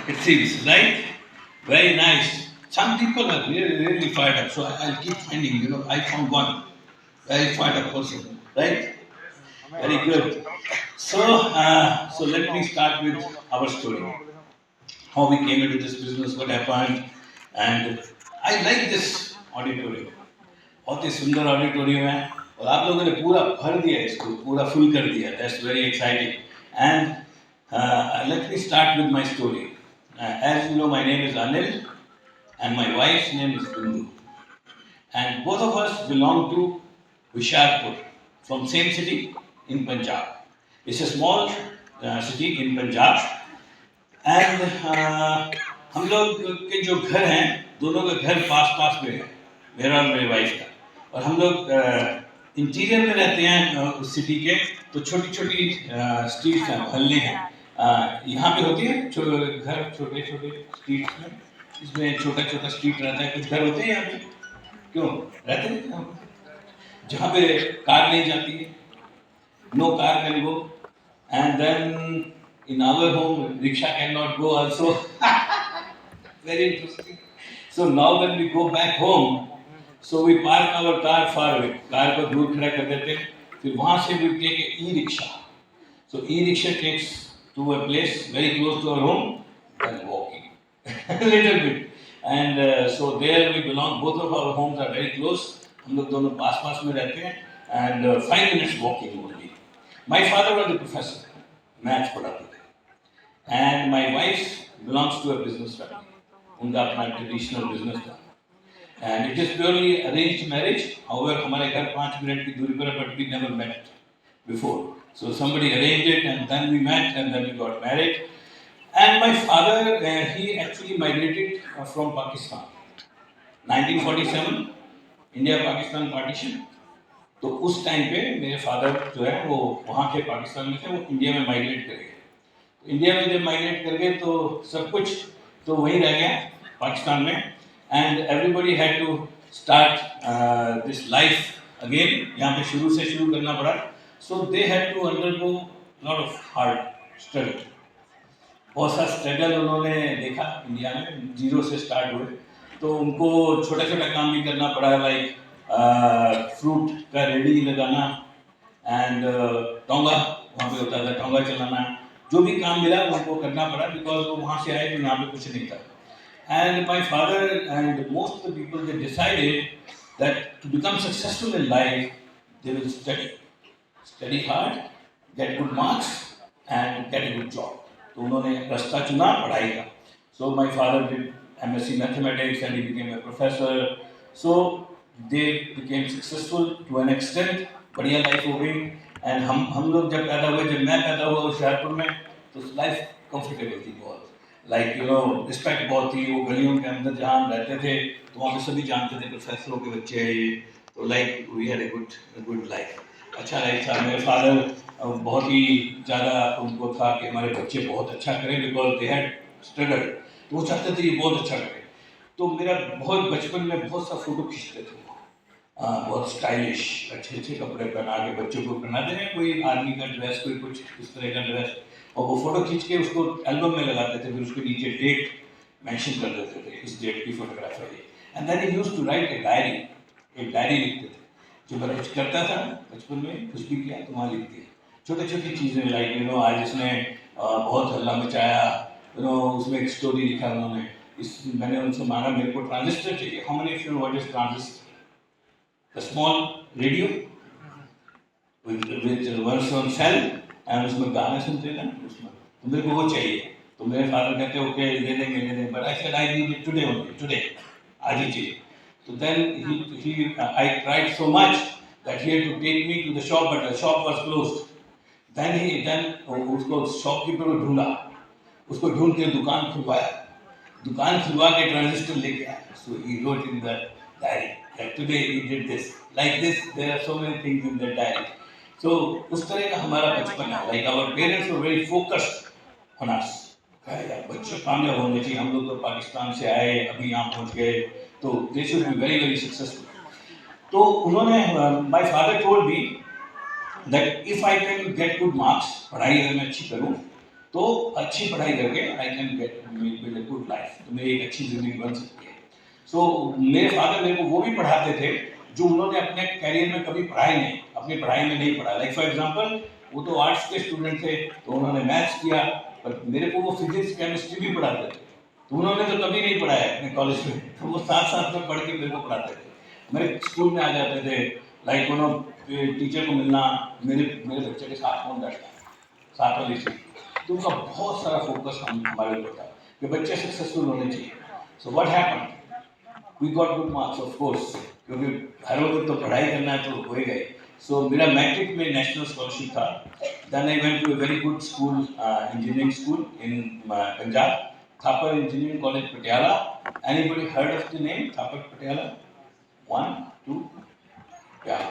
It seems, right? Very nice. Some people are really, really fired up. So I'll keep finding, I found one very fired up person, right? Very good. So let me start with our story. How we came into this business, what happened, and I like this auditorium. बहुत ही सुंदर auditorium है और आप लोगों ने पूरा भर दिया इसको पूरा फुल कर दिया that's very exciting and let me start with my story as you know my name is Anil and my wife's name is Bindu and both of us belong to Hoshiarpur from same city in Punjab it's a small city in Punjab and हम लोग के जो घर हैं दोनों के घर पास पास में है मेरा और मेरी वाइफ का और हम लोग इंटीरियर में रहते हैं उस सिटी के तो छोटी छोटी स्ट्रीट्स हैं मोहल्ले हैं यहाँ पे होती है घर छोटे छोटे स्ट्रीट्स में इसमें छोटा छोटा स्ट्रीट रहता है कुछ घर होते हैं यहाँ पे क्यों रहते हैं यहाँ पे जहाँ पे कार नहीं जाती है no car can go and then in our home rickshaw cannot go also very interesting so now when we go back home so we park our car far away car को दूर खड़ा कर देते हैं फिर वहाँ से we take a e-rickshaw so e-rickshaw takes to a place very close to our home and walking a little bit and so there we belong both of our homes are very close हम लोग दोनों पास पास में रहते हैं and 5 minutes walking only my father was a professor maths पढ़ाते थे and my wife belongs to a business family उनका अपना ट्रेडिशनल बिजनेस था and it is purely arranged marriage however हमारे घर 5 मिनट की दूरी पर but we never met before so somebody arranged it and then we met and then we got married and my father he actually migrated from Pakistan 1947 India Pakistan partition तो उस time पे मेरे father जो है वो वहाँ के पाकिस्तान में थे वो इंडिया में माइग्रेट कर गए इंडिया में जब माइग्रेट कर गए तो सब कुछ तो वहीं रह गया पाकिस्तान में and everybody had to start this life again यहाँ पे शुरू से शुरू करना पड़ा so they had to undergo lot of hard struggle बहुत सा स्ट्रगल उन्होंने देखा इंडिया में जीरो से स्टार्ट हुए तो उनको छोटा छोटा काम भी करना पड़ा लाइक फ्रूट का रेडी लगाना एंड टोंगा वहाँ पे होता था टोंगा चलाना जो भी काम मिला उनको करना पड़ा बिकॉज वो वहाँ से आए तो यहाँ पे कुछ नहीं था and my father and most of the people they decided that to become successful in life they will study hard get good marks and get a good job तो उन्होंने रास्ता चुना पढ़ाई का so my father did MSc mathematics and he became a professor so they became successful to an extent बढ़िया life हो गई and हम लोग जब पैदा हुए जब मैं पैदा हुआ हुशियारपुर में तो लाइफ कंफर्टेबल थी बहुत लाइक यू नो रिस्पेक्ट बहुत थी वो गलियों के अंदर जहाँ हम रहते थे तो वहाँ पे सभी जानते थे प्रोफेसरों के बच्चे हैं ये तो like we had a good life अच्छा लाइफ था मेरे फादर बहुत ही ज़्यादा उनको था कि हमारे बच्चे बहुत अच्छा करें बिकॉज दे हैड स्ट्रगल तो वो चाहते थे ये बहुत अच्छा करें तो मेरा बहुत बचपन में बहुत सा फोटो खींचते थे बहुत स्टाइलिश अच्छे अच्छे कपड़े पहना के बच्चों को पहनाते हैं कोई आर्मी का ड्रेस कोई कुछ इस तरह का ड्रेस और वो फोटो खींच के उसको एल्बम में लगाते थे फिर उसके नीचे डेट मेंशन कर देते थे इस डेट की फोटोग्राफ है ये and then he used to write a diary एक डायरी लिखते थे जो मैं कुछ करता था बचपन में कुछ भी किया तो वहाँ लिख दिया छोटी छोटी चीज़ें लाइक यू नो आज इसने बहुत हल्ला मचाया यू नो उसमें एक स्टोरी लिखा उन्होंने इस मैंने उनसे मांगा मेरे को ट्रांजिस्टर चाहिए how many of you know what is transistor a small radio with works on cell and उसमें गाने सुनते थे उसमें तो मेरे को वो चाहिए तो मेरे फादर कहते ओके ले देंगे but I said I need it today only today आज ही चाहिए तो then he I tried so much that he had to take me to the shop but the shop was closed then उसको shopkeeper को ढूंढा उसको ढूंढ के दुकान खुलवा के ट्रांजिस्टर लेके आया so he wrote in the diary that today we did this like this there are so many things in the diary so उस तरह का हमारा बचपन है like our parents were very focused on us यार बच्चे कामयाब होने चाहिए हम लोग तो पाकिस्तान से आए अभी यहाँ पहुँच गए तो they should be very very successful तो उन्होंने my father told me that if I can get good marks पढ़ाई अगर मैं अच्छी करूँ तो अच्छी पढ़ाई करके I can get build a good life, तो मेरी एक अच्छी जिंदगी बन सकती है। सो मेरे फादर मेरे को वो भी पढ़ाते थे जो उन्होंने अपने कैरियर में कभी पढ़ाई नहीं, अपनी पढ़ाई में नहीं पढ़ा। लाइक फॉर एग्जांपल वो तो आर्ट्स के स्टूडेंट थे तो उन्होंने मैथ्स किया, पर मेरे को वो फिजिक्स केमिस्ट्री भी पढ़ाते थे, तो उन्होंने तो कभी नहीं पढ़ाया अपने कॉलेज में, तो वो साथ साथ में पढ़ के मेरे को पढ़ाते थे। मेरे स्कूल में आ जाते थे, लाइक यू नो टीचर को मिलना, मेरे मेरे बच्चे के साथ कौन बैठता है, साथ वाली सीट, तो उनका बहुत सारा फोकस हमारे ऊपर था कि बच्चे सक्सेसफुल होने चाहिए। So what happened, we got good marks of course, क्योंकि हर वक्त तो पढ़ाई करना है तो होएगा ही। सो मेरा मैट्रिक में नेशनल स्कॉलरशिप था। Then I went to a very good school, engineering school in Punjab, Thapar Engineering College, Patiala. Anybody heard of the name Thapar Patiala? One, two, yeah,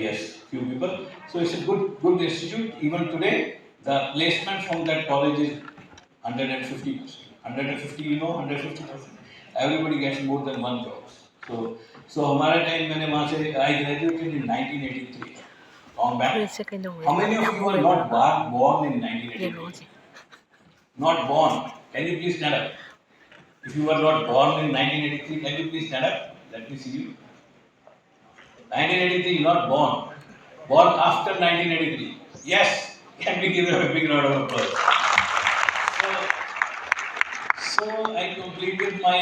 yes, few people. So it's a good institute. Even today, the placement from that college is 150%. 150, you know, 150%. Everybody gets more than one job. So हमारे time मैंने वहाँ से I graduated in 1983. Long back. How many of you are not born in 1983? Not born. Can you please stand up? If you were not born in 1983, can you please stand up? Let me see you. 1983, not born. Born after 1983. Yes. Can we give them a big round of applause? So I completed my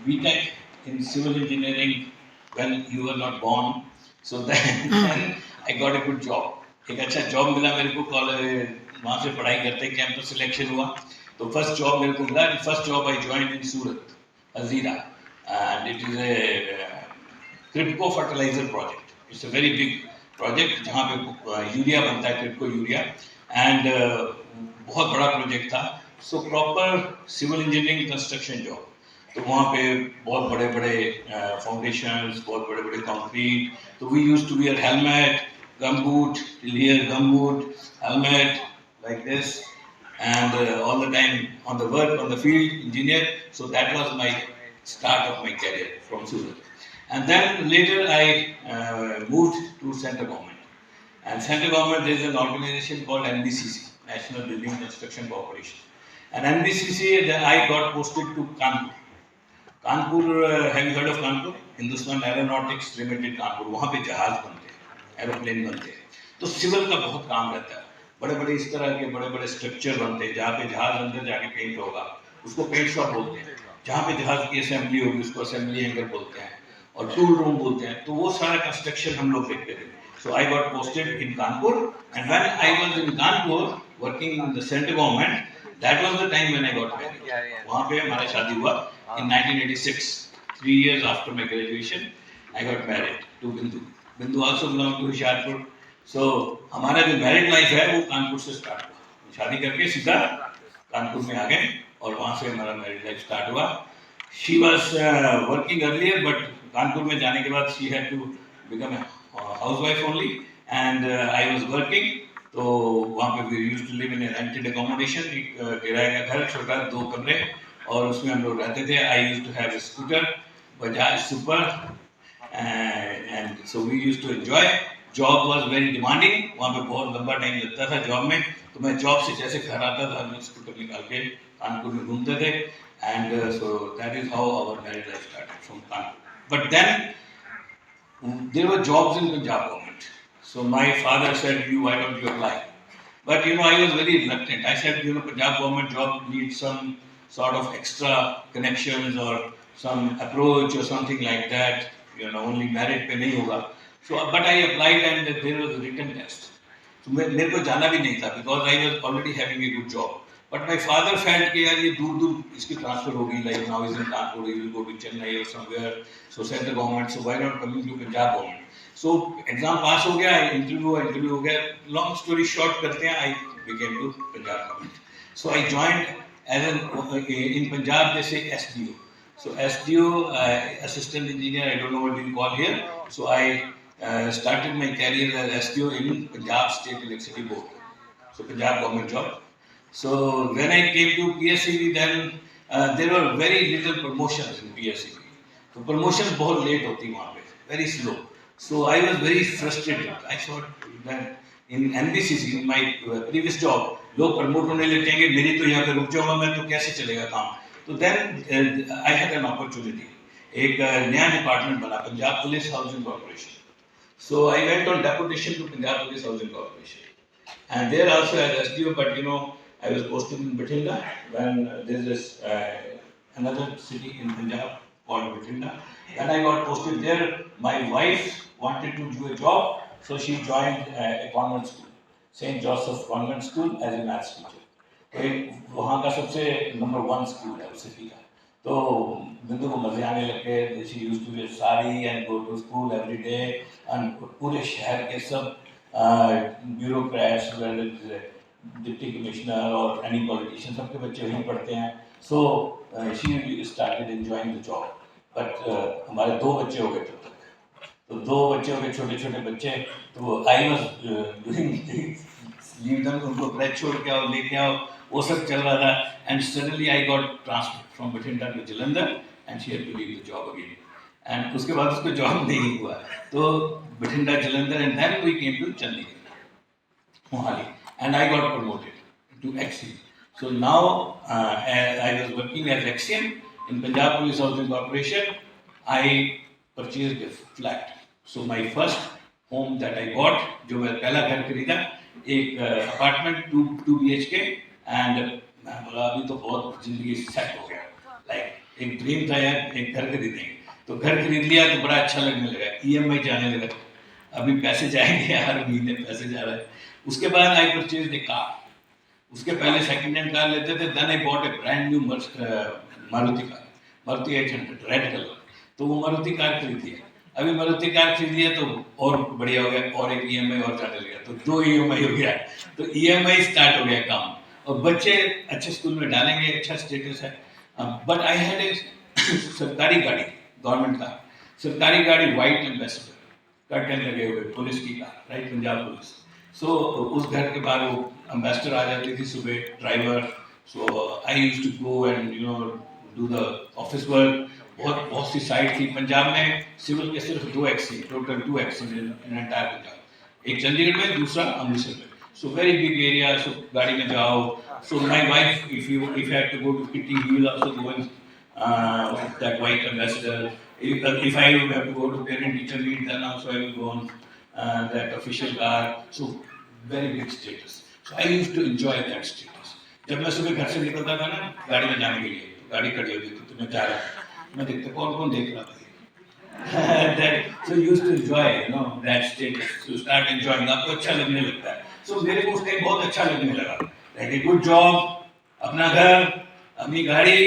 BTech in civil engineering when you were not born. So then I got a good job. एक अच्छा job मिला मेरे को, college वहाँ से पढ़ाई करते campus selection हुआ, तो फर्स्ट जॉब मेरे को मिला। First job I join in Surat, Hazira, and it is a KRIBHCO fertiliser project. It's a very big project जहाँ पे यूरिया बनता है, क्रिप्को यूरिया, एंड बहुत बड़ा प्रोजेक्ट था। So proper civil engineering construction job, तो वहाँ पे बहुत बड़े बड़े फाउंडेशंस, बहुत बड़े बड़े कंक्रीट, तो we used to wear helmet, gumboot, till here gumboot, helmet like this, and all the time on the work, on the field, engineer. So that was my start of my career from Surat. And then later I moved to central government. And central government, there is an organization called NBCC, National Building Construction Corporation. And NBCC, then I got posted to Kanpur. Kanpur, have you heard of Kanpur? Hindustan Aeronautics Limited Kanpur. वहाँ पे जहाज बनते हैं, aeroplane बनते हैं, तो civil का बहुत काम रहता है। बड़े बड़े इस तरह के बड़े बड़े स्ट्रक्चर बनते हैं जहाँ पे जहाज अंदर जाके पेंट होगा, उसको पेंट शॉप बोलते हैं। जहाँ पे जहाज की असेंबली होगी उसको असेंबली हैंगर बोलते हैं, और टूल रूम बोलते हैं। तो वो सारा कंस्ट्रक्शन हम लोग देखते थे। So I got posted in Kanpur, and when I was in Kanpur working in the central government, that was the time when I got married. वहाँ पे हमारा शादी हुआ in 1986, 3 years after my graduation. I got married to Bindu. Bindu also belonged to Hoshiarpur. So हमारा जो married life है वो कानपुर से स्टार्ट हुआ। शादी करके सीधा कानपुर में आ गए और वहाँ से हमारा मैरिड लाइफ स्टार्ट हुआ। She was working earlier, but Kanpur में जाने के बाद she had to become a housewife only, and I was working. तो वहाँ पे we used to live in a rented accommodation, एक किराए का घर, छोटा 2 कमरे, और उसमें हम लोग रहते थे। I used to have a scooter, Bajaj Super, and so we used to enjoy. Job was very demanding, वहाँ पे बहुत लंबा टाइम लगता था जॉब में, तो मैं जॉब से जैसे घर आता था हम स्कूटर निकाल के कानपुर में घूमते थे, and so that is how our married life started from Kanpur. But then there were jobs in Punjab government, so my father said, why don't you apply? But you know, I was very reluctant. I said, Punjab government job needs some sort of extra connections or some approach or something like that. Only merit पे नहीं होगा. So, but I applied, and there was a written test. So मेरे को जाना भी नहीं था because I was already having a good job. But my father felt कि यार ये दूर इसकी transfer होगी, like now he's in Kanpur, he will go to Chennai or somewhere. So central government, so why not coming to Punjab government? So exam pass हो गया, interview हो गया. Long story short करते हैं, I became to Punjab government. So I joined as in Punjab they say SDO. So SDO, assistant engineer, I don't know what you call here. So I started my career as SDO in Punjab State Electricity Board. So Punjab government job. So when I came to PSCB, then there were very little promotions in PSCB. So promotions बहुत late होती वहाँ पे, very slow. So I was very frustrated. I thought that in NBCC, in my previous job, लोग promote होने लग जाएंगे, मेरी तो यहाँ पे रुक जाऊंगा मैं, तो कैसे चलेगा काम। तो then I had an opportunity, एक नया डिपार्टमेंट बना, Punjab police housing corporation. So I went on deputation to Punjab police housing corporation, and there also as SDO, but I was posted in Bathinda when there's this another city in Punjab called Bathinda. When I got posted there, my wife wanted to do a job, so she joined a convent school, St. Joseph Convent School, as a maths teacher. तो वहाँ का सबसे number 1 school है उस city का। तो बिंदु को मजे आने लगे, she used to wear sari and go to school every day, and पूरे शहर के सब ब्यूरोक्रेट्स, डिप्टी कमिश्नर और एनी पॉलिटिशियन, सबके बच्चे वहीं पढ़ते हैं। So she started enjoying the job, but हमारे 2 बच्चे हो गए तब तक। तो 2 बच्चे हो गए, छोटे छोटे बच्चे, तो आई वॉज लीव देम, उनको ब्रेड छोड़ के आओ, लेके आओ, वो सब चल रहा था। And suddenly I got transfer from Bathinda to Jalandhar, and she had to leave the job again. And उसके बाद उसको जॉब नहीं हुआ, तो Bathinda Jalandhar, and then we came to Chandigarh Mohali, and I got promoted to XEN. So now I was working as XM in Punjab Police Housing Corporation. I purchased a flat. So my first home that I got, जो मैं पहला घर खरीदा, एक apartment 2 BHK, and मैं बोला अभी तो बहुत जिंदगी सेट हो गया, लाइक एक ड्रीम था यार एक घर खरीदेंगे। तो घर खरीद लिया तो बड़ा अच्छा लगने लगा, EMI जाने लगा, अभी पैसे जाएंगे, हर महीने पैसे जा रहा है। उसके बाद आई परचेज ए कार, उसके पहले सेकंड हैंड कार लेते थे। Then I bought a brand new Maruti car, Maruti 800 red colour. तो वो मारुति कार खरीदी है, अभी मारुति कार खरीदी है तो और बढ़िया हो गया, और एक EMI और जाने लगा, तो 2 EMI हो गया, तो EMI स्टार्ट हो गया काम। और बच्चे अच्छे स्कूल में डालेंगे, अच्छा स्टेटस है। बट आई हैड ए सरकारी गाड़ी, गवर्नमेंट कार, सरकारी गाड़ी, व्हाइट एम्बेसडर, कर्टन लगे हुए, पुलिस की कार, राइट, पंजाब पुलिस। सो उस घर के बाहर वो एम्बेसडर आ जाती थी सुबह, driver. So I used to go and do the office work. बहुत सी साइट थी पंजाब में, सिविल के सिर्फ 2 accident, total 2 accident in entire Punjab, एक चंडीगढ़ में, दूसरा अमृतसर में। So very big area, so गाड़ी में जाओ। So my wife, if you had to go to kitty, he will also go in that white Ambassador. If I have to go to parent teacher meet, then also I will go on that official car. So very big status. So I used to enjoy that status. जब मैं सुबह घर से निकलता था ना गाड़ी में जाने के लिए, गाड़ी खड़ी होती थी तो मैं जा रहा था, मैं देखता कौन देख रहा था। That so used to enjoy that status. So start enjoying, आपको अच्छा लगने लगता है। So मेरे को उस टाइम बहुत अच्छा लगने लगा, like a good job, अपना घर, अपनी गाड़ी,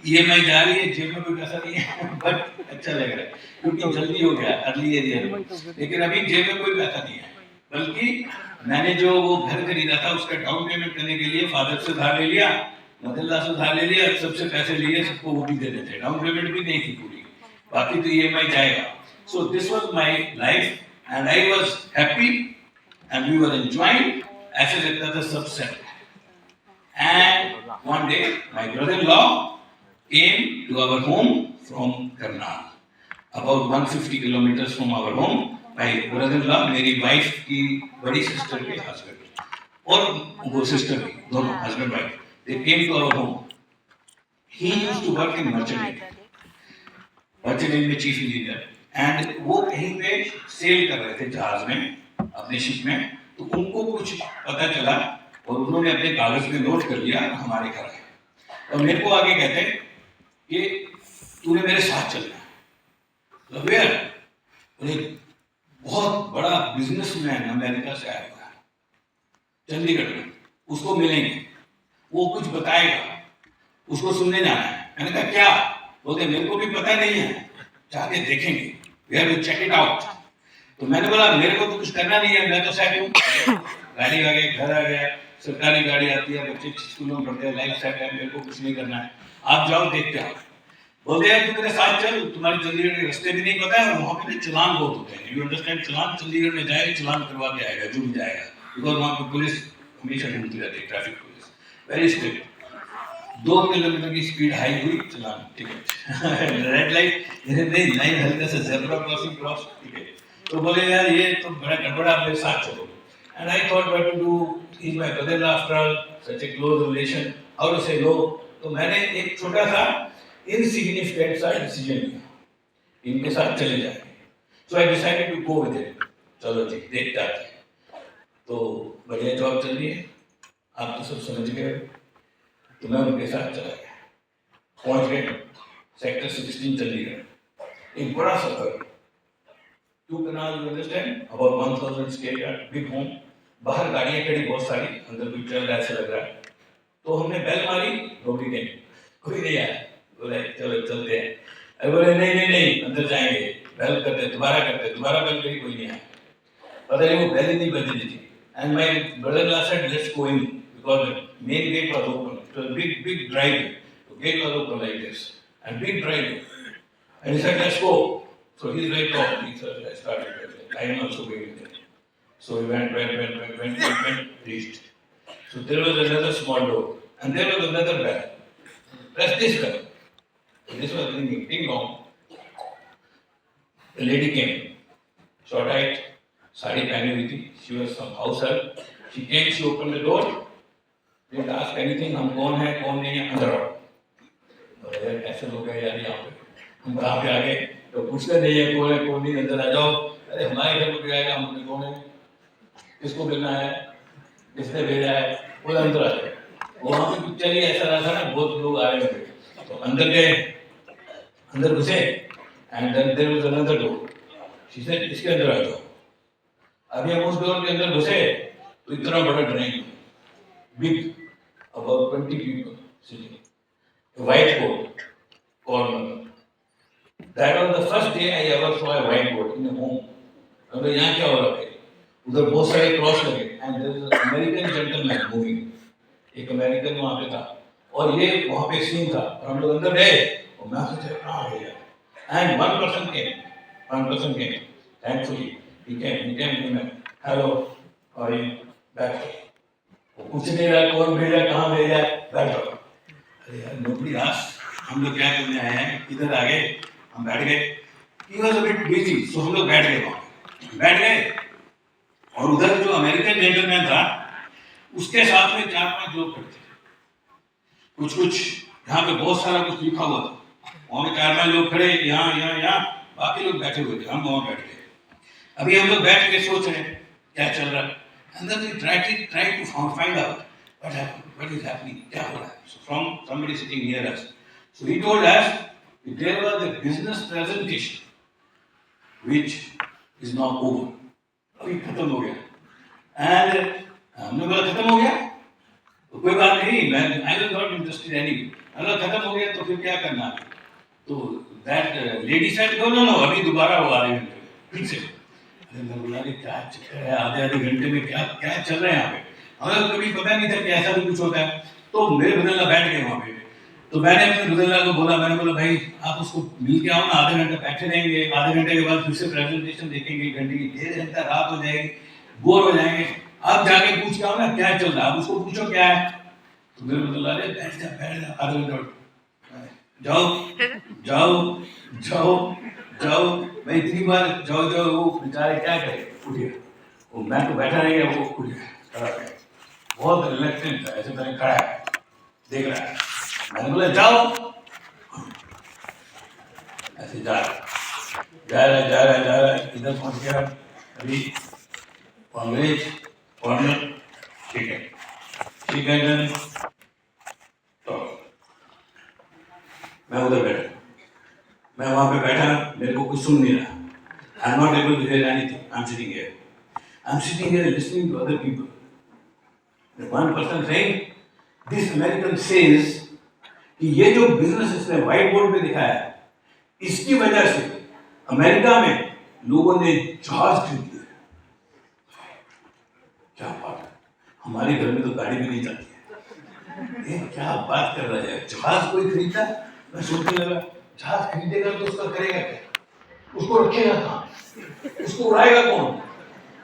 EMI जा रही है, जेब में कोई पैसा नहीं है, बट अच्छा लग रहा है क्योंकि जल्दी हो गया, अर्ली एरिया में। लेकिन अभी जेब में कोई पैसा नहीं है, बल्कि मैंने जो वो घर खरीदा था उसका डाउन पेमेंट करने के लिए फादर से उधार ले लिया, मदरला से उधार ले लिया, सबसे पैसे लिए, सबको वो भी दे देते, डाउन पेमेंट भी नहीं थी पूरी, बाकी तो EMI जाएगा। So this was my life and I was happy and we were enjoying, ऐसे लगता था सब set. And one day my brother-in-law came to our home from Karnal, about 150 kilometers from our home. My brother-in-law, मेरी wife की बड़ी sister के husband, और वो sister की, दोनों husband wife, they came to our home. He used to work in merchant navy में chief engineer, and वो कहीं पे सेल कर रहे थे जहाज में, अपने शिप में। तो उनको कुछ पता चला और उन्होंने अपने कागज में नोट कर लिया, हमारे घर आए और मेरे को आगे कहते हैं कि तूने मेरे साथ चलना है। वेयर? एक बहुत बड़ा बिजनेसमैन अमेरिका से आया हुआ है चंडीगढ़ में, उसको मिलेंगे, वो कुछ बताएगा, उसको सुनने जाना है। मैंने कहा क्या? बोलते मेरे को भी पता नहीं है, जाके देखेंगे, we have to check it out. तो मैंने बोला मेरे को तो कुछ करना नहीं है, मैं तो सेट हूँ, गाड़ी आ गई, घर आ गया, सरकारी गाड़ी आती है, बच्चे स्कूलों में पढ़ते हैं, लाइफ सेट है, मेरे को कुछ नहीं करना है, आप जाओ देखते आओ। बोलते हैं तू मेरे साथ चल, तुम्हारे चंडीगढ़ के रास्ते भी नहीं पता है, और वहाँ पे चलान बहुत होते हैं, यू अंडरस्टैंड, चलान चंडीगढ़ में जाएगा, चलान करवा के आएगा जो भी जाएगा, बिकॉज वहाँ पे पुलिस हमेशा ढूंढती रहती है, traffic police very strict. 2 kilometre की स्पीड हाई हुई, चलान, टिकट, रेड लाइट नहीं, लाइन हल्का सा ज़ेब्रा क्रॉसिंग क्रॉस, टिकट। तो बोले यार ये तो बड़ा गड़बड़ा, मेरे साथ चलो। And I thought what to do, he's my brother after all, such a close relation. How to say no? तो मैंने एक छोटा सा insignificant सा decision लिया, इनके साथ चले जाएंगे. So I decided to go with it. चलो जी, देखते आते हैं. तो बढ़िया जॉब चल रही है, आप तो सब समझ गए. तो मैं उनके साथ चला गया, पहुंच गए सेक्टर 16 चंडीगढ़. एक बड़ा सफर, 2 canals, you understand, about 1000 square yard, big home. बाहर गाड़ियां खड़ी बहुत सारी, अंदर कोई चल रहा ऐसा लग रहा है. तो हमने बेल मारी, नोबडी ने, कोई नहीं आया. बोले चलो चलते हैं. अरे बोले नहीं नहीं नहीं, अंदर जाएंगे, बेल करते, दोबारा बेल करी, कोई नहीं आया. पता नहीं वो बेल ही नहीं बज रही थी. And my brother-in-law said, let's go in, because the main gate was open. It was a big driveway. The gate was open like this, and big driveway. And he said, let's go. So he's very tall. He said, I started. I am also going there. So we went, reached. So there was another small door, and there was another bell. Press this bell. This was ringing, ding dong. The lady came, short height, sari pehni hui thi. She was some house help. She came, she opened the door. Didn't ask anything. हम कौन है, कौन नहीं है, अंदर आओ. अरे यार कैसे लोग हैं यार यहाँ पे? हम कहाँ पे आ गए? तो पूछते नहीं है कौन है, कौन नहीं, अंदर आ जाओ. अरे हमारे घर में आएगा, हमने कौन है, किसको मिलना है, किसने भेजा है, वो अंदर आ जाए. वहाँ पे पिक्चर ही ऐसा रहा था ना, बहुत लोग आ रहे थे. तो अंदर गए, अंदर घुसे, and then there was another door. She said, इसके अंदर आ जाओ. अभी हम उस डोर के अंदर घुसे, तो इतना बड़ा drawing, big, about 20 people sitting, a whiteboard, corner. That was the first day I ever saw a whiteboard in a home. अब यहाँ क्या हो रहा है? उधर बहुत सारे क्रॉस लगे, and there is an American gentleman moving. एक अमेरिकन वहाँ पे था, और ये वहाँ पे सीन था, और हम लोग अंदर गए, और मैं सोचा कहाँ है यार? And one person came, thankfully. He came, hello, how are you? Back. वो कुछ नहीं रहा, कौन भेजा, कहाँ भेजा, बैठ जाओ. अरे यार nobody asked. हम लोग क्या करने आए हैं, इधर आ गए, हम बैठ गए. He was a bit busy, so हम लोग बैठ गए. और उधर जो अमेरिकन जेंटलमैन था, उसके साथ में 4-5 लोग खड़े थे. कुछ यहाँ पे बहुत सारा कुछ लिखा हुआ था. वहाँ पे 4-5 लोग खड़े, यहाँ, बाकी लोग बैठे हुए थे, हम वहाँ बैठ गए. अभी हम लोग बैठ के सोच रहे हैं क्या चल रहा है. And then we try to find out what happened, what is happening, क्या हो रहा है. So from somebody sitting near us, so he told us that there was a business presentation which is now over. अभी खत्म हो गया. And हमने बोला खत्म हो गया, तो कोई बात नहीं, I was not interested anyway. अगर खत्म हो गया तो फिर क्या करना है. तो that lady said, no, अभी दोबारा हो आधे घंटे में, फिर से. मैं बोला क्या चक्कर है, आधे घंटे में क्या चल रहा है यहाँ पे. हमें कभी पता नहीं था कि ऐसा भी कुछ होता है. तो मेरे ब्रदर बैठ गए वहाँ पे. तो मैंने अपने ब्रदर को बोला, भाई आप उसको मिल के आओ ना, आधे घंटे बैठे रहेंगे, आधे घंटे के बाद फिर से प्रेजेंटेशन देखेंगे, घंटे की 1.5 घंटा रात हो जाएगी, बोर हो जाएंगे. आप जाके पूछ के आओ ना क्या चल रहा है, आप उसको पूछो क्या है. तो मेरे ब्रदर बैठ जा, आधे घंटा जाओ. मैं इतनी बार जाओ, वो बेचारे क्या करे, उठ गया. वो मैं तो बैठा रह गया, वो उठ गया, खड़ा है, बहुत रिलैक्सेंट था, ऐसे तरह खड़ा है, देख रहा है. मैंने बोला जाओ, ऐसे जा रहा, इधर पहुंच गया. अभी कांग्रेस कॉर्नर, ठीक है, तो मैं उधर बैठा, मैं वहाँ पे बैठा, मेरे को कुछ सुन नहीं रहा. I am not able to hear anything. I am sitting here listening to other people. One person saying, this American says कि ये जो बिजनेस इसने व्हाइट बोर्ड पे दिखाया है, इसकी वजह से अमेरिका में लोगों ने जहाज खरीद लिए. क्या बात है, हमारे घर में तो गाड़ी भी नहीं जाती है. ये क्या बात कर रहा है, जहाज कोई खरीदता. मैं सोचने लगा, जहाज खरीदेगा तो उसका करेगा क्या, उसको रखेगा कहाँ, उसको उड़ाएगा कौन,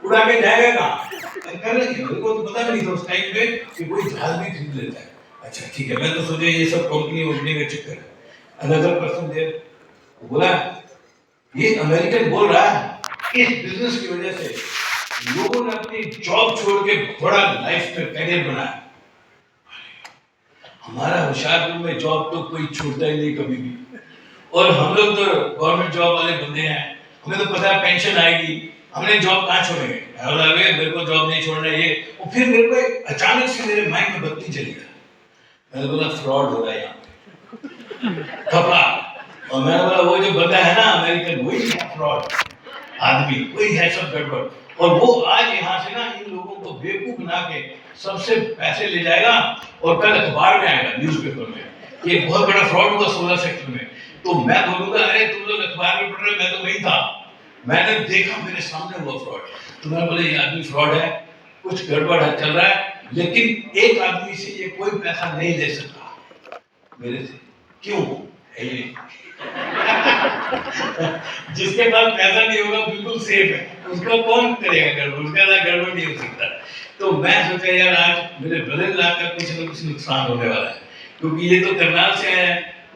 उड़ा के जाएगा कहाँ, मेरे को तो पता नहीं था उस टाइम पे कि कोई जहाज भी खरीद लेता है. अच्छा ठीक है, मैं तो सोचा ये सब कंपनी उड़ने का चक्कर है. अनदर पर्सन देयर बोला, ये अमेरिकन बोल रहा है इस बिजनेस की वजह से लोगों ने अपनी जॉब छोड़ के बड़ा लाइफ में करियर बनाया। हमारा होशियारपुर में जॉब तो कोई छोड़ता ही नहीं कभी भी, और हम लोग तो गवर्नमेंट जॉब वाले बंदे हैं, हमें तो पता है पेंशन आएगी, हमने जॉब कहाँ छोड़ेंगे, मेरे को जॉब नहीं छोड़ना ये। और फिर मेरे को अचानक से मेरे माइंड में बत्ती चली गई, मैंने बोला फ्रॉड हो रहा है यहाँ पे, खपा। और मैंने बोला वो जो बंदा है ना अमेरिकन, वही है फ्रॉड आदमी, वही है सब गड़बड़। और वो आज यहाँ से ना इन लोगों को बेवकूफ बना के सबसे पैसे ले जाएगा, और कल अखबार में आएगा, न्यूज़पेपर में, ये बहुत बड़ा फ्रॉड हुआ 16 सेक्टर में। तो मैं बोलूंगा अरे तुम लोग अखबार में पढ़ रहे, मैं तो वही था, मैंने देखा, मेरे सामने हुआ फ्रॉड। तो मैं बोले ये आदमी फ्रॉड है, कुछ गड़बड़ है चल रहा है। लेकिन एक आदमी से ये कोई पैसा नहीं ले सकता मेरे से, क्यों है ये जिसके पास पैसा नहीं होगा बिल्कुल सेफ है, उसको कौन करेगा गड़बड़, उसका गड़बड़ नहीं हो सकता। तो मैं सोचा यार आज मेरे ब्रदर ला का कुछ न कुछ नुकसान होने वाला है, क्योंकि ये तो करनाल से है,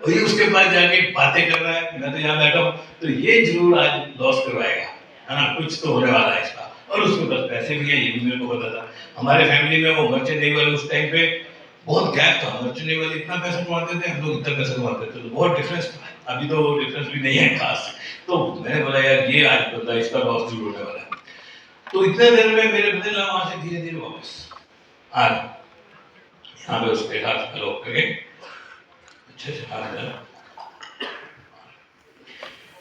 वही उसके पास जाके बातें कर रहा है, मैं तो यहाँ बैठा हूँ, तो ये जरूर आज लॉस करवाएगा, है ना, कुछ तो होने वाला है इसका। और उसके पास पैसे भी है, ये भी मेरे को पता था। हमारे फैमिली में वो मर्चेंट नेवी वाले उस टाइम पे बहुत गैप था, मर्चेंट नेवी वाले इतना पैसा कमाते थे, हम लोग इतना पैसा कमाते थे, तो बहुत डिफरेंस था। अभी तो डिफरेंस भी नहीं है खास। तो मैंने बोला यार ये आज बंदा इसका लॉस जरूर होने वाला है। तो इतने देर में मेरे बदल वहां से धीरे धीरे वापस आ गए, यहाँ पे उसके हाथ हेलो करके अच्छे से हाथ डाला,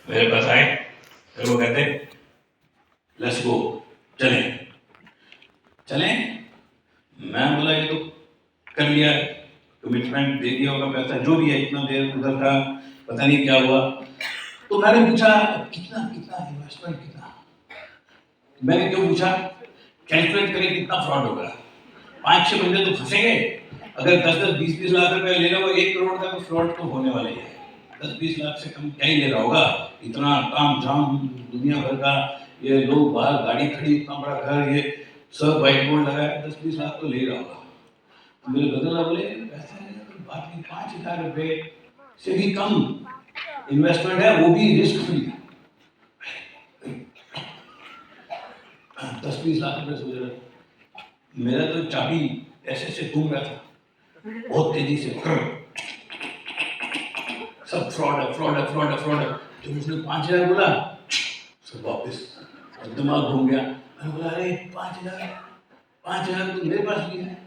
मेरे पास आए, फिर वो कहते लेट्स गो, चलें चलें। मैं बोला ये तो कर लिया, कमिटमेंट दे दिया होगा, पैसा जो भी है, इतना देर उधर का पता नहीं क्या हुआ। तो मैंने पूछा कितना कितना इन्वेस्टमेंट कितना, मैंने क्यों पूछा, कैलकुलेट करें कितना फ्रॉड होगा, 5-6 बंदे तो फंसेंगे, अगर 10-10, 20-20 लाख रुपए ले रहा हो, 1 करोड़ का तो फ्रॉड तो होने वाला ही है। 10-20 लाख से कम क्या ही ले रहा होगा, इतना काम झाम दुनिया भर का, ये लोग बाहर गाड़ी खड़ी, इतना बड़ा घर, ये सब व्हाइट बोर्ड लगा है, 10-20 लाख तो ले रहा होगा। तो मेरे बदला बोले पैसे बात नहीं, 5,000 रुपए से भी कम इन्वेस्टमेंट है, वो भी रिस्क फ्री। 10-20 लाख रुपए सोच रहा, मेरा तो चाबी ऐसे ऐसे घूम रहा था बहुत तेजी से, सब फ्रॉड है फ्रॉड है फ्रॉड है फ्रॉड है। जब उसने 5,000 बोला सब वापस दिमाग घूम गया। मैंने बोला अरे 5,000 तो मेरे पास भी है।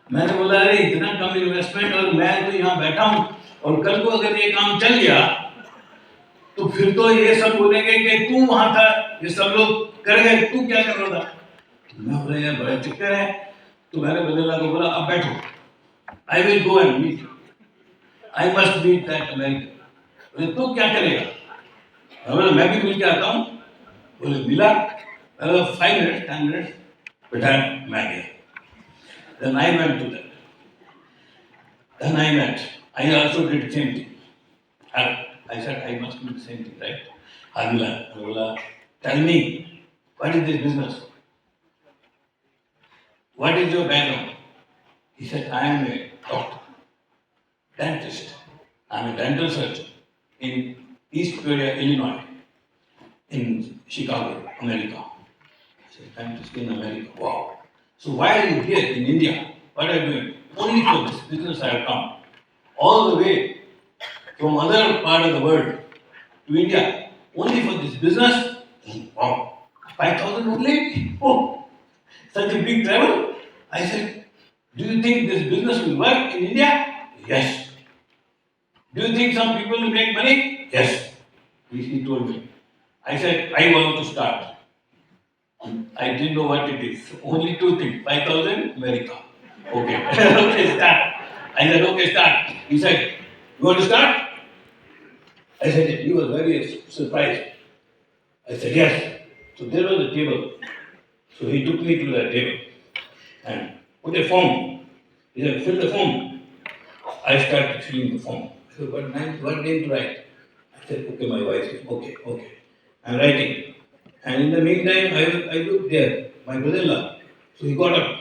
मैंने बोला अरे इतना कम इन्वेस्टमेंट, और मैं तो यहाँ बैठा हूँ, और कल को अगर ये काम चल गया तो फिर तो ये सब बोलेंगे कि तू वहां था, ये सब लोग कर गए, तू क्या कर रहा था। मैं बोला यार बड़ा चक्कर है। तो मैंने बदला को बोला अब बैठो, I will go and meet, I must meet that American. बोले तू क्या करेगा, मैं बोला मैं भी मिल के आता हूँ। बोले मिला, 5 मिनट 10 मिनट बैठा, मैं गया। Then I went to that. Then I met. I also did the same thing. I said I must do the same thing, right? Adila, tell me, what is this business? What is your background? He said, I am a doctor, dentist. I am a dental surgeon in East Peoria, Illinois, in Chicago, America. I said, dentist in America, wow. So why are you here in India? What are you doing? Only for this business I have come. All the way from other part of the world to India, only for this business. Wow, 5,000 only? Oh, such a big travel? I said, do you think this business will work in India? Yes. Do you think some people will make money? Yes. He told me. I said, I want to start. I didn't know what it is. Only 2 things. 5,000, America. Okay. Okay, start. I said, okay, start. He said, you want to start? I said, yes. He was very surprised. I said, yes. So there was a table. So he took me to that table and put a form. He said, fill the form. I started filling the form. I said, what name to write? I said, okay, my wife said, okay. I'm writing. And in the meantime, I looked there, my brother-in-law. So he got up.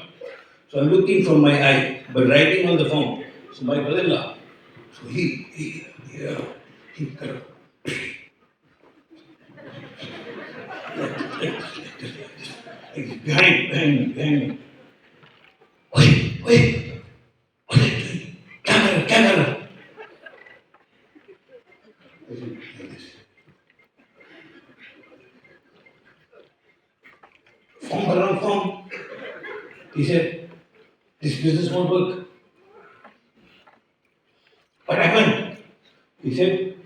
So I'm looking from my eye, but writing on the form. So my brother-in-law. So he got up. behind me. Wait, what are you doing? Camera. I said, like this. Form. He said, this business won't work. What happened? He said,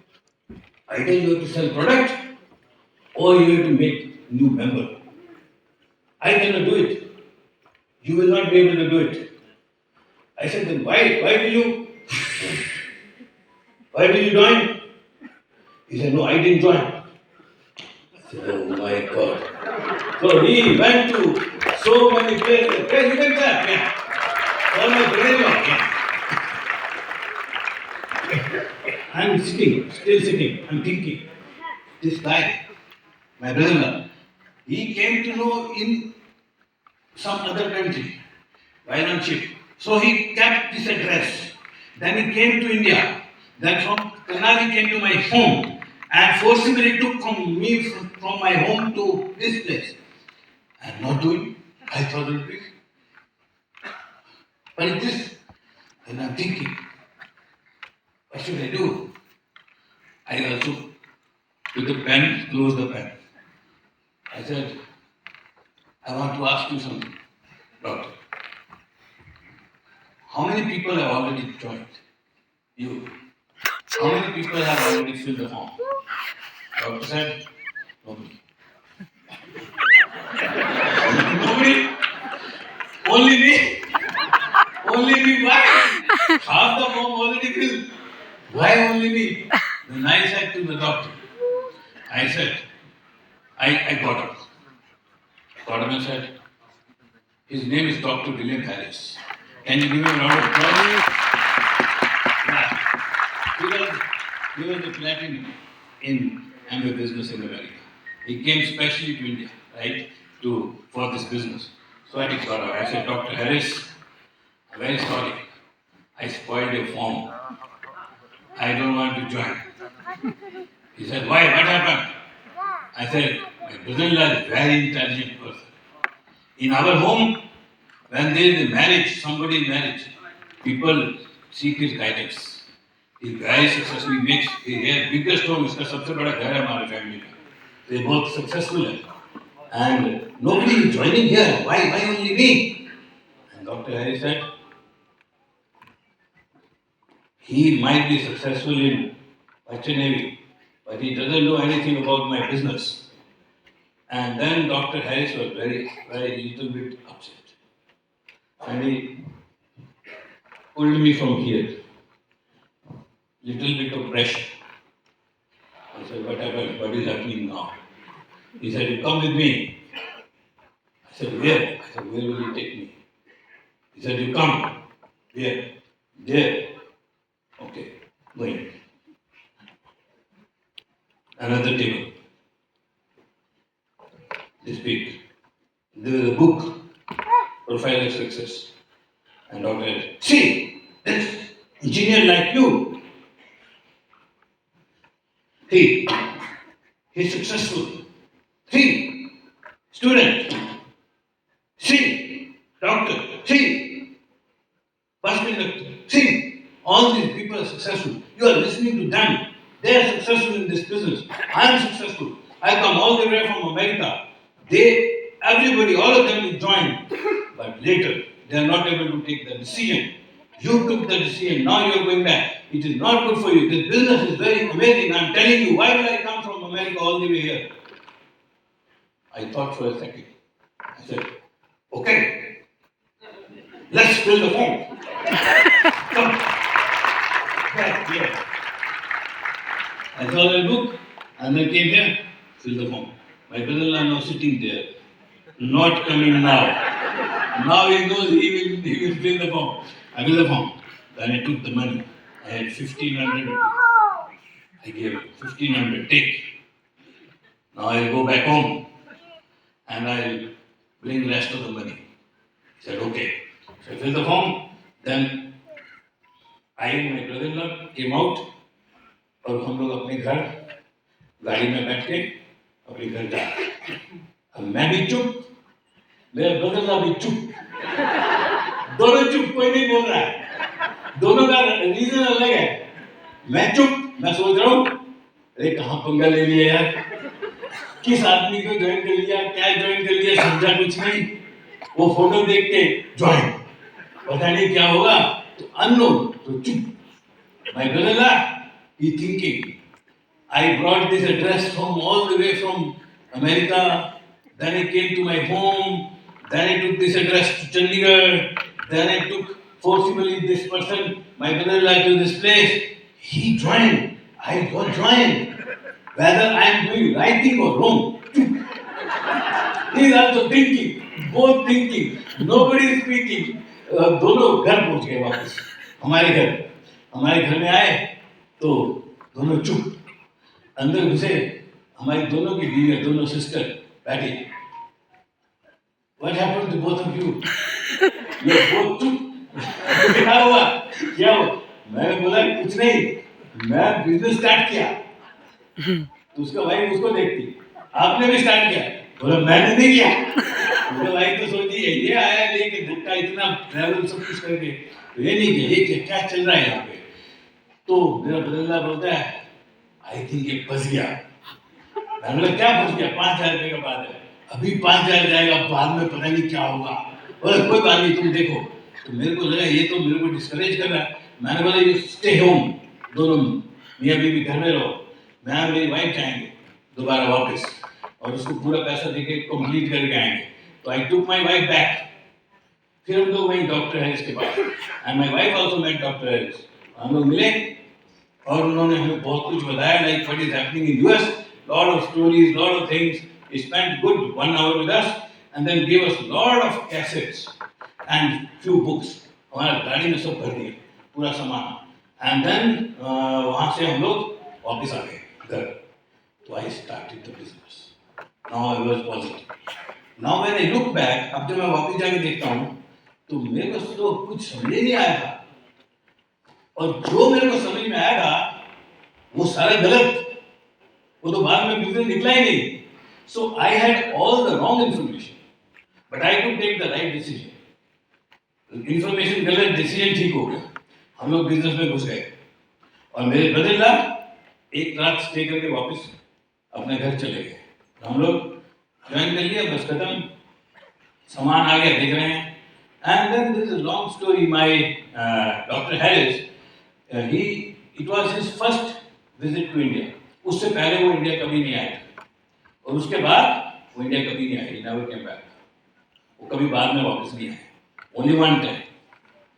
either you have to sell product or you have to make new member. I cannot do it. You will not be able to do it. I said, then why will you join? He said, no, I didn't join. I said, oh my God. So he went to so many places. Hey, you can clap, yeah. All my brother-in-law, yeah. I'm still sitting, I'm thinking, this guy, my brother-in-law, he came to know in some other country, Violent. So he kept this address. Then he came to India. Then from Karnal he came to my home and forcibly took from my home to this place. I'm not doing 5,000 rupees. But it is, then I'm thinking, what should I do? I also with the pen, closed the pen. I said, I want to ask you something, doctor. How many people have already joined? You. How many people have already filled the form? Doctor said, nobody. Nobody? Only me? Only me? Why? Half the form already filled. Why only me? Then I said to the doctor, I said, I got up. Got up and said, his name is Dr. William Harris. Can you give him a round of applause? Yeah. He was the platinum in Amway business in America. He came specially to India, right, for this business. So I got up. I said, Dr. Harris, I'm very sorry. I spoiled your form. I don't want to join. He said, why? What happened? I said, my brother-in-law is a very intelligent person. In our home, when there is a marriage, somebody in marriage, people seek his guidance. He's very successful. He makes a biggest home. इसका सबसे बड़ा घर है हमारे family का. They both successful हैं. And nobody is joining here. Why only me? And Dr. Harry said, he might be successful in Western Navy, but he doesn't know anything about my business. And then Dr. Harris was very little bit upset. And he pulled me from here. Little bit of pressure. I said, what happened? What is happening now? He said, you come with me. I said, where? I said, where will you take me? He said, you come. Where? There. Okay, going. Another table. This big. There was a book, Profile of Success. And Dr. said, see, this engineer like you. He's successful. See, student. See, doctor. See, bus conductor. See, all these people are successful. You are listening to them. They are successful in this business. I am successful. I come all the way from America. Everybody, all of them will join. But later, they are not able to take the decision. You took the decision, now you are going back. It is not good for you. This business is very amazing. I am telling you, why will I come from America all the way here? I thought for a second. I said, okay, let's fill the form. Come. Back here. I saw the book and then came here, fill the form. My brother-in-law now sitting there, not coming now. Now he knows he will fill the form. I fill the form. Then I took the money. I had 1,500 rupees. I gave him 1,500. Take. Now I'll go back home and I'll bring the rest of the money. He said, okay. So I filled the form. Then I and my brother-in-law came out और हम लोग अपने घर गाड़ी में बैठ के अपने घर जा. अब मैं भी चुप मेरा ब्रदर अभी चुप, दोनों चुप, कोई नहीं बोल रहा है, दोनों का रीजन अलग है। मैं चुप, मैं सोच रहा हूँ अरे कहाँ पंगा ले लिया यार, किस आदमी को ज्वाइन कर लिया, क्या ज्वाइन कर लिया, समझा कुछ नहीं। वो फोटो देख के ज्वाइन, पता नहीं क्या होगा, तो अननोन, तो चुप। My brother he thinking I brought this address from all the way from America, then I came to my home, then I took this address to Chandigarh, then I took forcibly this person, my brother-in-law, to this place. He joined, I got joined, whether I am doing right thing or wrong. He is also thinking, both thinking, nobody is speaking. दोनों घर पहुंच गए वापस, हमारे घर में आए तो दोनों चुप, अंदर घुसे, हमारी दोनों की बीवी, दोनों सिस्टर बैठी। What happened to both of you? ये बहुत चुप, क्या हुआ, क्या हुआ? मैंने बोला कुछ नहीं, मैं बिजनेस स्टार्ट किया। तो उसका वाइफ उसको देखती, आपने भी स्टार्ट किया? बोला मैंने नहीं किया। उसका वाइफ तो सोची ये आया लेके धक्का इतना ट्रैवल सब कुछ करके, तो ये नहीं किया, ये क्या चल रहा है यहाँ पे? तो मेरा ब्रदर बोलता है आई थिंक ये फंस गया। मैंने बोला क्या फंस गया? 5,000 रुपये का बात है, अभी 5,000 जाएगा, बाद में पता नहीं क्या होगा। बोला कोई बात नहीं, तुम देखो। तो मेरे को लगा ये तो मेरे को डिस्करेज कर रहा है। मैंने बोला यू स्टे होम, दोनों मियाँ बीवी घर में रहो, मैं मेरी वाइफ जाएंगे दोबारा वापस और उसको पूरा पैसा देके कंप्लीट करके आएंगे। तो आई टुक माई वाइफ बैक। फिर हम लोग वहीं डॉक्टर हैरिस के पास, and my wife also met doctor Harris. हम लोग मिले और उन्होंने हमें बहुत कुछ बताया, like what is happening in US, lot of stories, lot of things. He spent good 1 hour with us and then gave us lot of cassettes and few books. हमारा गाड़ी में सब भर दिया पूरा सामान, and then वहाँ से हम लोग वापस आ गए घर। तो I started the business. Now I was positive. Now when I look back, अब जब मैं वापस जाके देखता हूँ तो मेरे को तो कुछ समझ नहीं आया था, और जो मेरे को समझ में आया था वो सारा गलत, वो तो बाद में बिजनेस निकला ही नहीं। So I had all the wrong information, but I could take the right decision. Information गलत, decision ठीक हो गया, हम लोग बिजनेस में घुस गए और मेरे ब्रदर एक रात स्टे करके वापस अपने घर चले गए। हम लोग ज्वाइन कर लिया, बस खत्म, सामान आ गया, देख रहे हैं। And then this is a long story. My Dr. Harris, it was his first visit to India. उससे पहले वो इंडिया कभी नहीं आया और उसके बाद वो इंडिया कभी नहीं आए, he never came back. वो कभी बाद में वापस नहीं आए, only one time,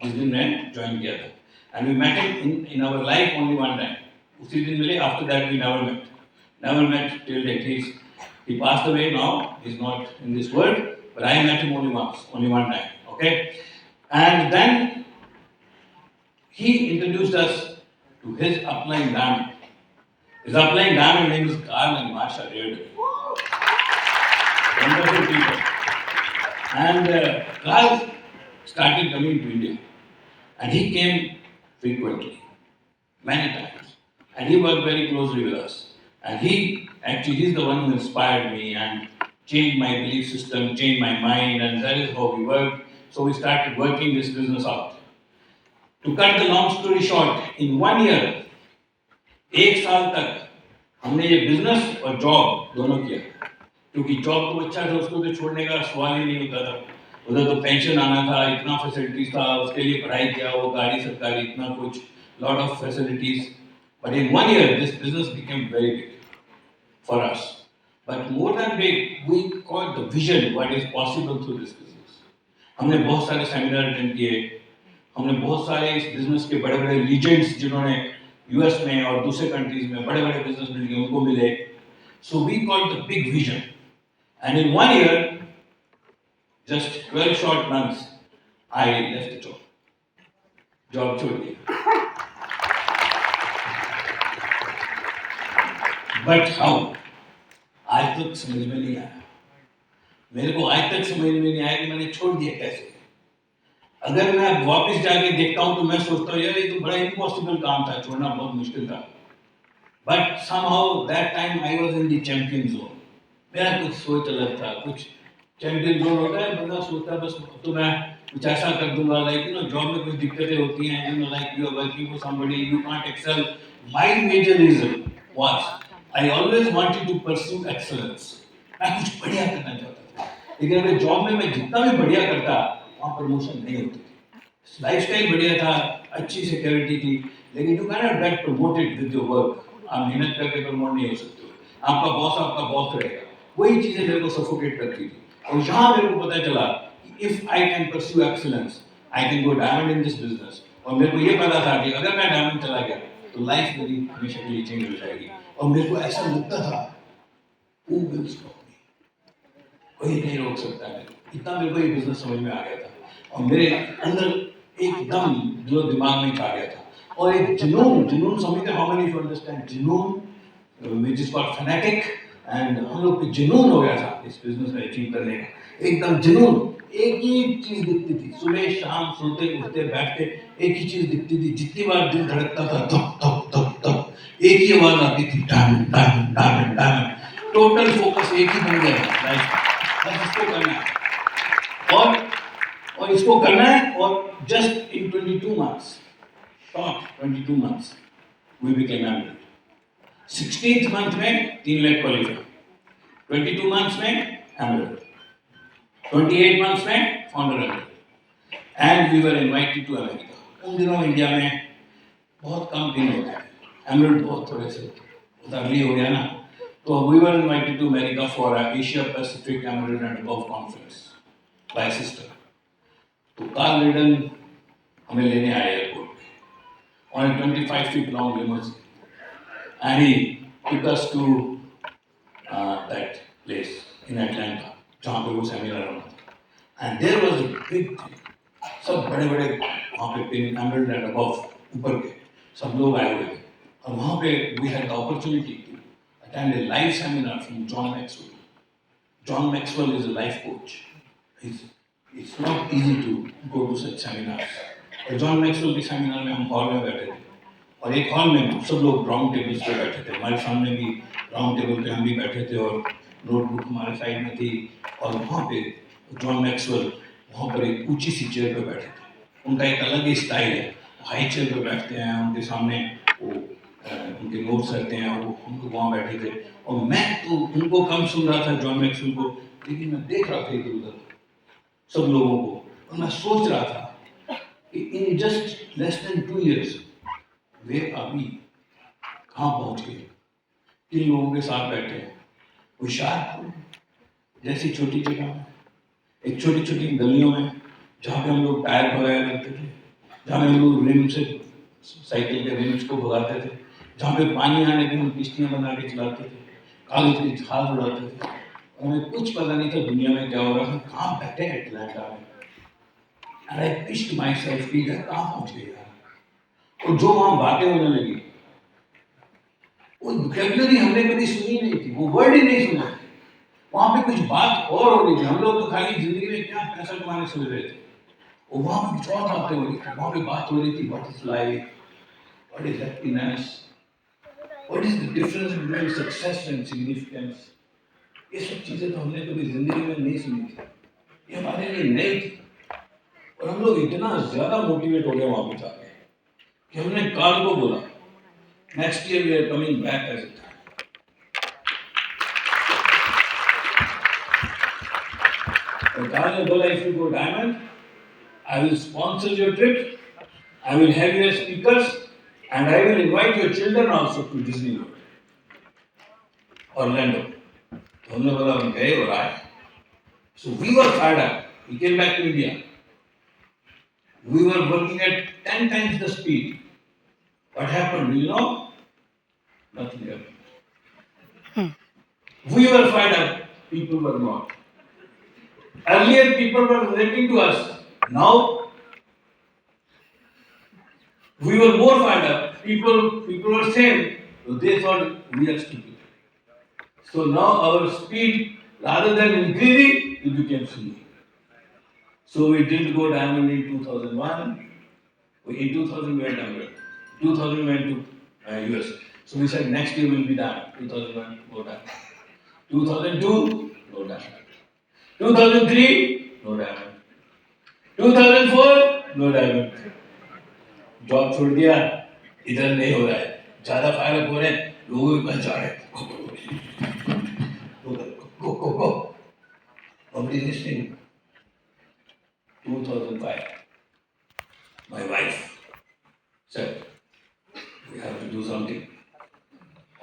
जिस दिन मैं ज्वाइन किया था, and we met him in our life only one time. उसी दिन मिले, after that we never met till date. He passed away now, he's not in this world, but I met him only once, only one time, okay? And then he introduced us to his upline diamond. His upline diamond name is Carl and Marsha Reardon. Wonderful people. And Carl started coming to India, and he came frequently, many times, and he worked very closely with us. And he's the one who inspired me and changed my belief system, changed my mind, and that is how we worked. So we started working this business out. To cut the long story short, in 1 year, 1 साल तक हमने ये business और job दोनों किया, क्योंकि job तो अच्छा था, उसको तो छोड़ने का सवाल ही नहीं होता था। उधर तो पेंशन आना था, इतना फैसिलिटीज था, उसके लिए पढ़ाई किया, वो गाड़ी सरकारी, इतना कुछ, lot of facilities. But in 1 year this business became very big for us, but more than big, we got the vision what is possible through this business. हमने बहुत सारे सेमिनार अटेंड किए, हमने बहुत सारे इस बिजनेस के बड़े बड़े लीजेंड्स जिन्होंने यूएस में और दूसरे कंट्रीज में बड़े बड़े बिजनेस मिल गए, उनको मिले। So we got the big vision, and in 1 year, just 12 short months, I left the job. Job छोड़ दिया। बट हाउ, आज तक समझ में नहीं आया, मेरे को आज तक समझ में नहीं आया कि मैंने छोड़ दिया कैसे। अगर मैं वापस जाके देखता हूं तो मैं सोचता हूँ यार ये तो बड़ा इम्पॉसिबल काम था, छोड़ना बहुत मुश्किल था। But somehow that time I was in the champion zone. मेरा कुछ सोच अलग था, कुछ चैंपियन जोन होता है, बंदा सोचता है बस तो मैं कुछ ऐसा कर दूंगा, लाइक जॉब में कुछ दिक्कतें होती हैं, like you are working for somebody, you can't excel. My major reason was I always wanted to pursue excellence. मैं कुछ बढ़िया करना चाहता था, लेकिन अगर जॉब में मैं जितना भी बढ़िया करता वहाँ प्रमोशन नहीं होती थी. लाइफस्टाइल बढ़िया था, अच्छी सिक्योरिटी थी, लेकिन you can not gate promoted with your work. आप मेहनत करके प्रमोट नहीं हो सकते. आपका बॉस रहेगा. वही चीजें मेरे को सफोकेट करती थी. और यहाँ मेरे को पता चला कि if I can pursue excellence, I can go diamond in this business. और मेरे को ये पता था कि अगर मैं डायमंड चला गया तो लाइफ मेरी हमेशा के लिए चेंज हो जाएगी. और मेरे को ऐसा लगता था who will stop me? कोई नहीं रोक सकता है. इतना मेरे को ये बिजनेस समझ में आ गया था. और मेरे अंदर एकदम जो दिमाग में छा गया था. और एक जुनून समझते, हाउ मेनी यू अंडरस्टैंड जुनून, which is called fanatic. And हम लोग को जुनून हो गया था इस बिजनेस में अचीव करने का. एकदम जुनून. एक ही चीज दिखती थी, सुबह शाम सोते उठते बैठते एक ही चीज दिखती थी. जितनी बार दिल धड़कता था धक धक धक धक, एक ही आवाज आती थी, diamond diamond diamond diamond. Total focus एक ही बन गया लाइफ. बस इसको करना है और इसको करना है. और just in 22 months, top 22 months we became emerald. 16th month में 3 लाख क्वालिफाई, 22 months में emerald, 28 months में founder emerald, and we were invited to America. उन दिनों इंडिया में बहुत कम दिन होते हैं, emerald बहुत थोड़े से अर्ली हो गया ना. तो we were invited to America for a Asia Pacific Emerald and Above conference by sister. तो कार्ल रेडन हमें लेने आए एयरपोर्ट पे on a 25 feet long limousine. And he took us to that place in Atlanta, जहाँ पे वो seminar होना था. And there was a big thing. सब बड़े बड़े वहाँ पे पिन emerald and above ऊपर के सब लोग आए हुए थे. और वहाँ पे we had the opportunity to attend a live seminar from John Maxwell. John Maxwell is a life coach. It's not easy to go to such seminars. और John Maxwell के सेमिनार में हम हॉल में बैठे थे. और एक हॉल में सब लोग राउंड टेबल्स पे बैठे थे. हमारे सामने भी राउंड टेबल पे हम भी बैठे थे और नोटबुक हमारे साइड में थी. और वहाँ पे जॉन मैक्सवेल वहाँ पर एक ऊंची सी चेयर पे बैठे थे. उनका एक अलग ही स्टाइल है. हाई चेयर पे बैठते हैं, उनके सामने वो उनके नोट्स रहते हैं. वो उनको वहाँ बैठे थे और मैं तो उनको कम सुन रहा था जॉन मैक्सवेल को, लेकिन मैं देख रहा था इधर उधर सब लोगों को. और मैं सोच रहा था कि in just less than 2 years वे अभी कहाँ पहुँच गए, किन लोगों के साथ बैठे हैं. हुशियारपुर जैसी छोटी जगह में, एक छोटी छोटी गलियों में जहाँ पे हम लोग टायर भगाया करते थे, जहाँ पे हम लोग रिम से साइकिल के रिम्स को भगाते थे, जहाँ पे पानी आने पे हम किश्तियाँ बना के चलाते थे, कागज के जहाज उड़ाते थे. हमें कुछ पता नहीं था दुनिया में क्या हो रहा है. कहाँ बैठे एटलांटा में. And I pitched myself कि यार कहाँ पहुँच गए यार. और जो वहाँ बातें होने लगी, वो वोकैबुलरी हमने कभी सुनी नहीं थी, वो वर्ड ही नहीं सुना. वहाँ पे कुछ बात और हो रही थी. हम लोग तो खाली जिंदगी में क्या पैसा कमाने सोच रहे थे, और वहाँ पे कुछ और बातें हो रही थी. वहाँ पे बात हो रही थी what is life, what is happiness, what is the difference between success and significance. ये सब चीजें तो हमने कभी जिंदगी में नहीं सुनी थी. ये हमारे लिए नई थी. और हम लोग इतना ज्यादा मोटिवेट हो गए वहाँ पे जाके कि हमने कार्ल को बोला next year we are coming back as it. और कार्ल ने बोला if you go diamond I will sponsor your trip, I will have your speakers and I will invite your children also to Disney World Orlando. तो हमने बोला हम गए और आए. So we were fired up. We came back to India. We were working at 10 times the speed. What happened? Do you know? Nothing happened. We were fired up. People were not. Earlier, people were relating to us. Now, we were more fired up. People were same. So they thought we are stupid. So now our speed, rather than increasing, it became slow. So we didn't go diamond in 2001. In 2000 we went diamond. 2000 we went to US. So we said next year will be diamond. 2001 go diamond. 2002 go diamond. 2003, no diamond. 2004, no diamond. Job छोड़ दिया, इधर नहीं हो रहा है, ज्यादा fire up हो रहे हैं, लोगों के पास जा रहे हैं. Go. Nobody listening. 2005, my wife said, we have to do something.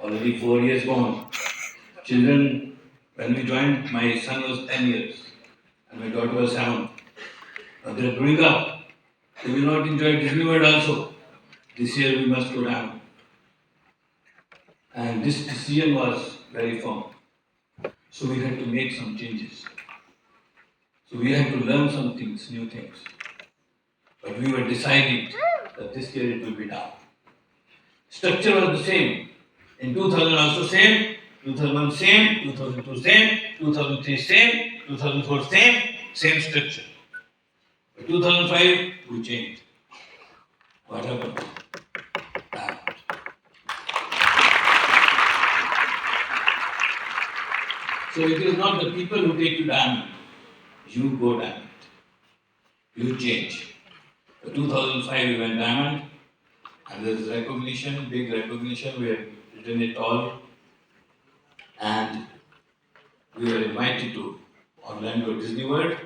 Already 4 years gone. Children, when we joined, my son was 10 years and my daughter was 7. Now they're growing up. They will not enjoy Disney World also. This year we must go down. And this decision was very firm. So we had to make some changes. So we had to learn some things, new things. But we were decided that this year it will be down. Structure was the same. In 2000 also same, 2001 same, 2002 same, 2003 same, 2004 same structure. But 2005 we changed. What happened? Diamond. So it is not the people who take you diamond. You go diamond. You change. So 2005 we went diamond, and there's recognition, big recognition. We have written it all, and we were invited to Orlando Disney World.